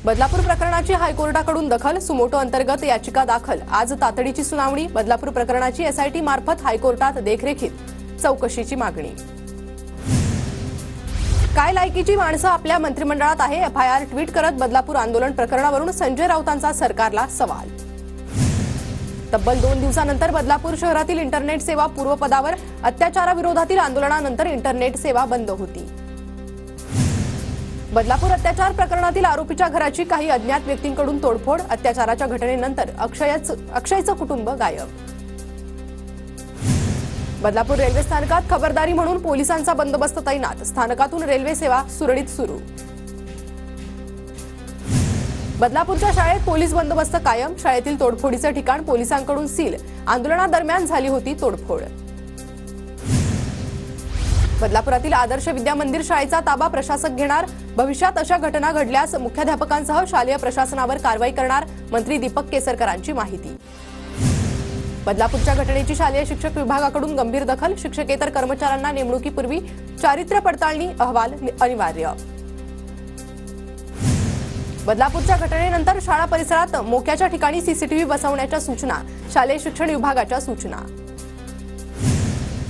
बदलापूर प्रकरणाची हायकोर्टाकडून दखल, सुमोटो अंतर्गत याचिका दाखल, आज तातडीची सुनावणी। बदलापूर प्रकरणाची एसआयटी मार्फत हायकोर्टात देखरेखीत चौकशीची मागणी। काय लायकीची माणसं आपल्या मंत्रिमंडळात आहे, एफआयआर ट्विट करत बदलापूर आंदोलन प्रकरणावरून संजय राऊतांचा सरकारला सवाल। तब्बल 2 दिवसानंतर बदलापूर शहरातील इंटरनेट सेवा पूर्वपदावर, अत्याचाराविरोधातील आंदोलनानंतर इंटरनेट सेवा बंद होती। बदलापूर अत्याचार प्रकरणातील आरोपीच्या घराची काही अज्ञात व्यक्तींकडून तोडफोड, अत्याचाराच्या घटनेनंतर अक्षयचं कुटुंब गायब। बदलापूर रेल्वे स्थानकात खबरदारी म्हणून पोलिसांचा बंदोबस्त तैनात, स्थानकातून रेल्वे सेवा सुरळीत सुरू। बदलापूरच्या शाळेत पोलीस बंदोबस्त कायम, शाळेतील तोडफोडीचे ठिकाण पोलिसांकडून सील, आंदोलनादरम्यान झाली होती तोडफोड। बदलापुरातील आदर्श विद्या मंदिर शाळेचा ताबा प्रशासक घेणार, भविष्यात अशा घटना घडल्यास मुख्याध्यापकांसह शालेय प्रशासनावर कारवाई करणार, मंत्री दीपक केसरकरांची माहिती। बदलापूरच्या घटनेची शालेय शिक्षक विभागाकडून गंभीर दखल, शिक्षकेतर कर्मचाऱ्यांना नेमणुकीपूर्वी चारित्र्य पडताळणी अहवाल अनिवार्य। बदलापूरच्या घटनेनंतर शाळा परिसरात मोक्याच्या ठिकाणी सीसीटीव्ही बसवण्याच्या सूचना, शालेय शिक्षण विभागाच्या सूचना।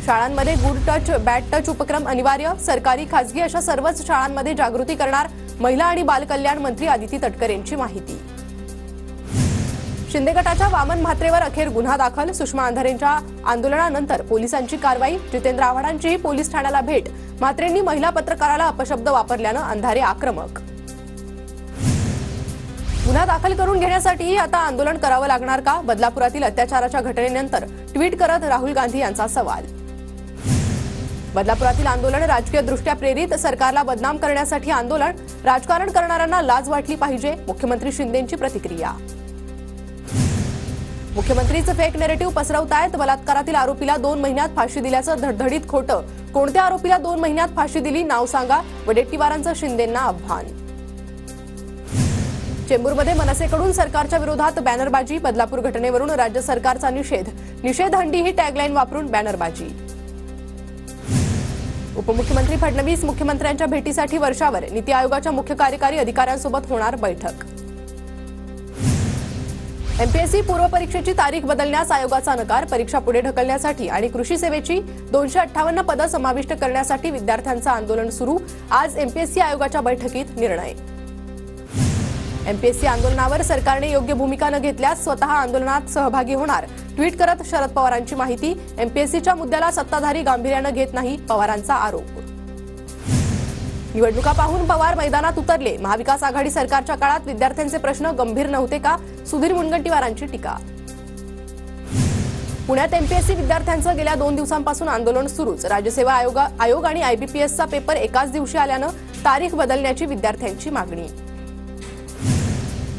शाळांमध्ये गुड टच बॅड टच उपक्रम अनिवार्य, सरकारी खासगी अशा सर्वच शाळांमध्ये जागृती करणार, महिला आणि बालकल्याण मंत्री आदिती तटकरेंची माहिती। शिंदे गटाच्या वामन म्हात्रेवर अखेर गुन्हा दाखल, सुषमा अंधारेंच्या आंदोलनानंतर पोलिसांची कारवाई, जितेंद्र आव्हाडांची पोलीस ठाण्याला भेट, म्हात्रेंनी महिला पत्रकाराला अपशब्द वापरल्यानं अंधारे आक्रमक। गुन्हा दाखल करून घेण्यासाठी आता आंदोलन करावं लागणार का, बदलापुरातील अत्याचाराच्या घटनेनंतर ट्विट करत राहुल गांधी यांचा सवाल। बदलापुरातील आंदोलन राजकीयदृष्ट्या प्रेरित, सरकारला बदनाम करण्यासाठी आंदोलन, राजकारण करणाऱ्यांना लाज वाटली पाहिजे, मुख्यमंत्री शिंदेंची प्रतिक्रिया। मुख्यमंत्रीचं फेक नेरेटिव्ह पसरवतायत, बलात्कारातील आरोपीला 2 महिन्यात फाशी दिल्याचं धडधडीत खोटं, कोणत्या आरोपीला 2 महिन्यात फाशी दिली नाव सांगा, वडेट्टीवारांचं शिंदेंना आव्हान। चेंबूरमध्ये मनसेकडून सरकारच्या विरोधात बॅनरबाजी, बदलापूर घटनेवरून राज्य सरकारचा निषेध हंडी ही टॅगलाईन वापरून बॅनरबाजी। उपमुख्यमंत्री फडणवीस मुख्यमंत्र्यांच्या भेटीसाठी वर्षावर, नीती आयोगाच्या मुख्य कार्यकारी अधिकाऱ्यांसोबत होणार बैठक। एमपीएससी पूर्व परीक्षेची तारीख बदलण्यास आयोगाचा नकार, परीक्षा पुढे ढकलण्यासाठी आणि कृषी सेवेची 258 पदं समाविष्ट करण्यासाठी विद्यार्थ्यांचं आंदोलन सुरू, आज एमपीएससी आयोगाच्या बैठकीत निर्णय। एमपीएससी आंदोलनावर सरकारने योग्य भूमिका न घेतल्यास स्वतः आंदोलनात सहभागी होणार, ट्विट करत शरद पवारांची माहिती, एमपीएससीच्या मुद्द्याला सत्ताधारी गांभीर्यानं घेत नाही, पवारांचा आरोप। निवडणुका पाहून पवार मैदानात उतरले, महाविकास आघाडी सरकारच्या काळात विद्यार्थ्यांचे प्रश्न गंभीर नव्हते का, सुधीर मुनगंटीवारांची टीका। पुण्यात एमपीएससी विद्यार्थ्यांचं गेल्या 2 दिवसांपासून आंदोलन सुरूच, राज्यसेवा आयोग आणि आयबीपीएसचा पेपर एकाच दिवशी आल्यानं तारीख बदलण्याची विद्यार्थ्यांची मागणी।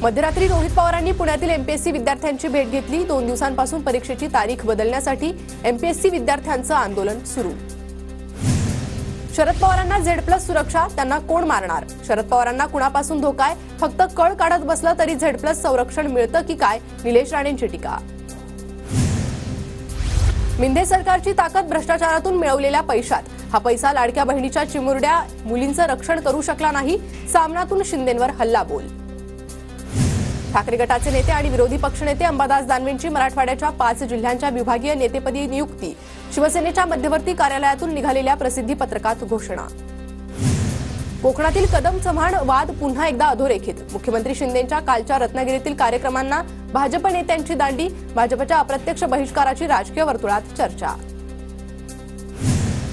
मध्यरात्री रोहित पवारांनी पुण्यातील एमपीएससी विद्यार्थ्यांची भेट घेतली, 2 दिवसांपासून परीक्षेची तारीख बदलण्यासाठी एमपीएससी विद्यार्थ्यांचं आंदोलन सुरू। शरद पवारांना झेड+ सुरक्षा, त्यांना कोण मारणार, शरद पवारांना कुणापासून धोकाय, फक्त कळ काढत बसलं तरी झेड+ संरक्षण मिळतं की काय, निलेश राणेंची टीका। मिंधे सरकारची ताकद भ्रष्टाचारातून मिळवलेल्या पैशात, हा पैसा लाडक्या बहिणीच्या चिमुरड्या मुलींचं रक्षण करू शकला नाही, सामनातून शिंदेंवर हल्लाबोल। ठाकरे गटाचे नेते आणि विरोधी पक्षनेते अंबादास दानवेंची मराठवाड्याच्या 5 जिल्ह्यांच्या विभागीय नेतेपदी नियुक्ती, शिवसेनेच्या मध्यवर्ती कार्यालयातून निघालेल्या प्रसिद्धी पत्रकात घोषणा। कोकणातील कदम चव्हाण वाद पुन्हा एकदा अधोरेखित, मुख्यमंत्री शिंदेंच्या कालच्या रत्नागिरीतील कार्यक्रमांना भाजप नेत्यांची दांडी, भाजपच्या अप्रत्यक्ष बहिष्काराची राजकीय वर्तुळात चर्चा।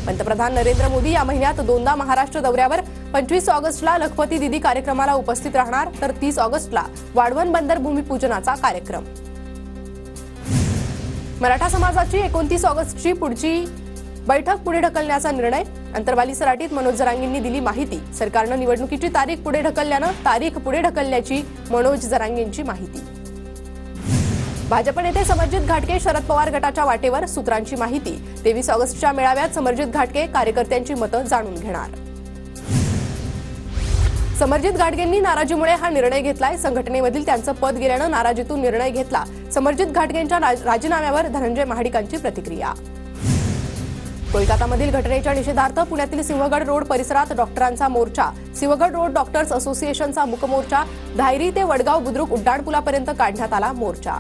पंतप्रधान नरेंद्र मोदी या महिन्यात 2दा महाराष्ट्र दौऱ्यावर, 25 ऑगस्टला लखपती दिदी कार्यक्रमाला उपस्थित राहणार, तर 30 ऑगस्टला वाढवण बंदर भूमिपूजनाचा कार्यक्रम। मराठा समाजाची 29 ऑगस्टची पुढची बैठक पुढे ढकलण्याचा निर्णय, अंतरवाली सराटीत मनोज जरांगेंनी दिली माहिती, सरकारनं निवडणुकीची तारीख पुढे ढकलल्यानं तारीख पुढे ढकलल्याची मनोज जरांगेंची माहिती। भाजप नेते समरजित घाटगे शरद पवार गटाच्या वाटेवर, सूत्रांची माहिती, 23 ऑगस्टच्या मेळाव्यात समरजित घाटगे कार्यकर्त्यांची मतं जाणून घेणार। समरजित घाटगेंनी नाराजीमुळे हा निर्णय घेतलाय, संघटनेमधील त्यांचं पद गेल्यानं नाराजीतून निर्णय घेतला, समरजित घाटगेंच्या राजीनाम्यावर धनंजय महाडिकांची प्रतिक्रिया। कोलकातामधील घटनेच्या निषेधार्थ पुण्यातील सिंहगड रोड परिसरात डॉक्टरांचा मोर्चा. सिंहगड रोड डॉक्टर्स असोसिएशनचा मूक मोर्चा. धायरी ते वडगाव बुद्रुक उड्डाणपुलापर्यंत काढण्यात आला मोर्चा.